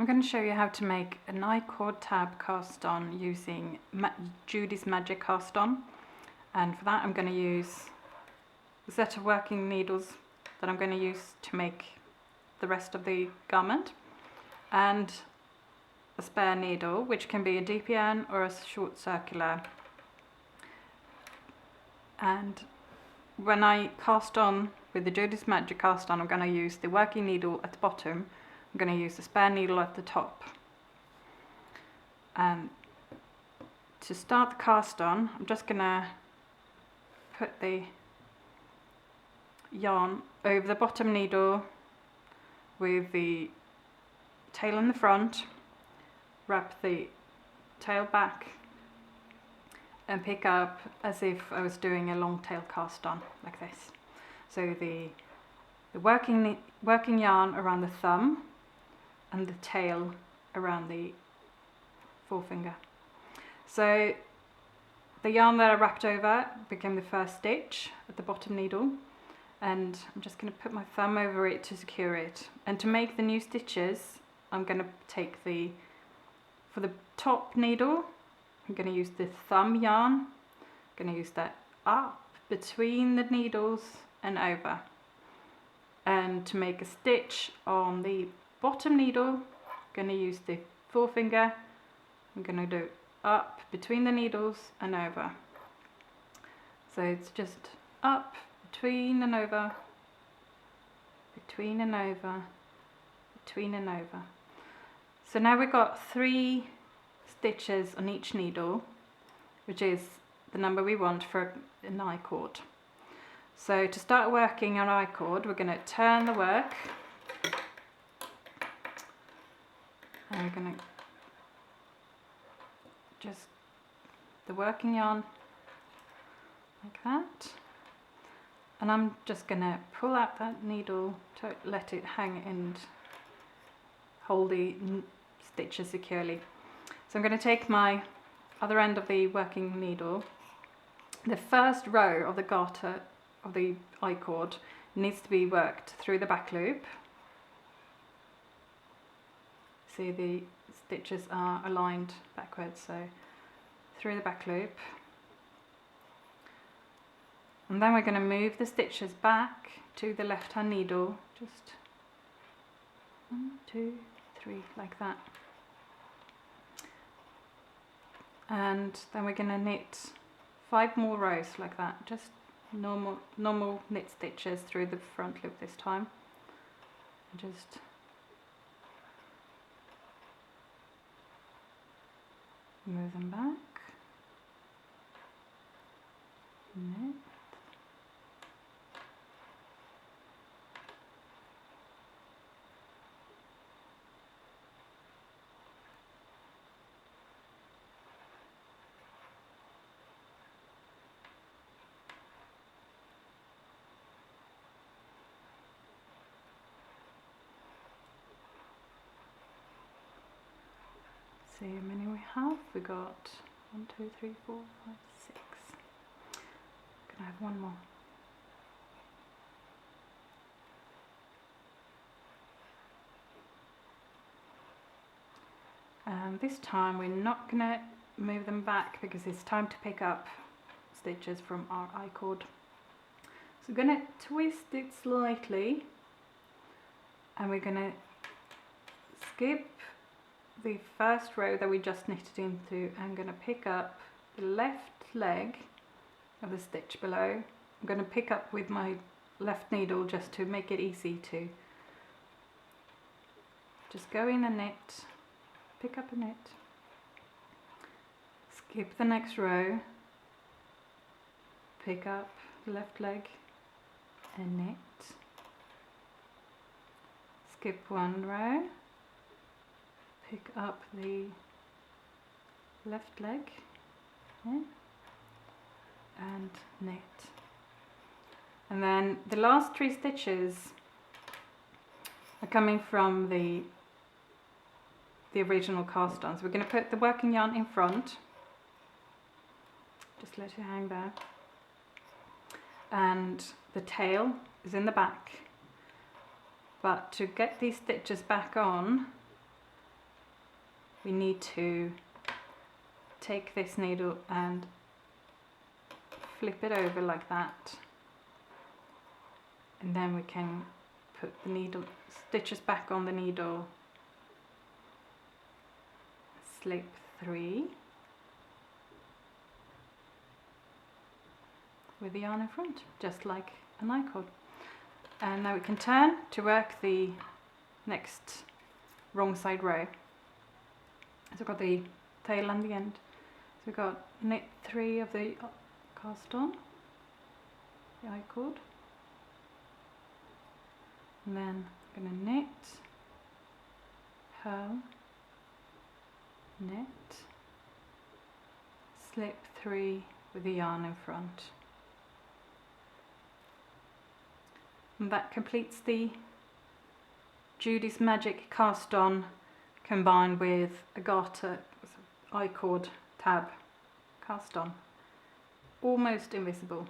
I'm going to show you how to make an I-cord tab cast on using Judy's Magic cast on, and for that I'm going to use a set of working needles that I'm going to use to make the rest of the garment, and a spare needle, which can be a DPN or a short circular. And when I cast on with the Judy's Magic cast on, I'm going to use the working needle at the bottom. I'm going to use the spare needle at the top. And to start the cast on, I'm just going to put the yarn over the bottom needle with the tail in the front, wrap the tail back and pick up as if I was doing a long tail cast on, like this. So the working yarn around the thumb and the tail around the forefinger. So the yarn that I wrapped over became the first stitch at the bottom needle, and I'm just going to put my thumb over it to secure it. And to make the new stitches, I'm going to take for the top needle, I'm going to use the thumb yarn. I'm going to use that up between the needles and over. And to make a stitch on the bottom needle, I'm going to use the forefinger. I'm going to do up between the needles and over. So it's just up, between and over, between and over, between and over. So now we've got 3 stitches on each needle, which is the number we want for an I-cord. So to start working on I-cord, we're going to turn the work, and we're going to just the working yarn like that, and I'm just going to pull out that needle to let it hang and hold the stitches securely. So I'm going to take my other end of the working needle. The first row of the garter of the I-cord needs to be worked through the back loop. See, the stitches are aligned backwards, so through the back loop. And then we're going to move the stitches back to the left hand needle, just 1, 2, 3, like that. And then we're going to knit 5 more rows like that, just normal knit stitches through the front loop this time. And just move them back, knit, see how many we have. We got 1, 2, 3, 4, 5, 6. Can I have one more? And this time we're not going to move them back because it's time to pick up stitches from our I-cord. So we're going to twist it slightly, and we're going to skip the first row that we just knitted into. I'm going to pick up the left leg of the stitch below. I'm going to pick up with my left needle just to make it easy to just go in and knit, pick up a knit, skip the next row, pick up the left leg and knit, skip 1 row, pick up the left leg, and knit. And then the last 3 stitches are coming from the original cast on. So we're going to put the working yarn in front, just let it hang there, and the tail is in the back. But to get these stitches back on, we need to take this needle and flip it over like that, and then we can put the needle stitches back on the needle, slip 3 with the yarn in front, just like an I-cord. And now we can turn to work the next wrong side row. So we've got the tail and the end. So we've got knit 3 of the cast on, the I-cord, and then I'm going to knit, purl, knit, slip 3 with the yarn in front. And that completes the Judy's Magic cast on combined with a garter I-cord tab cast on. Almost invisible.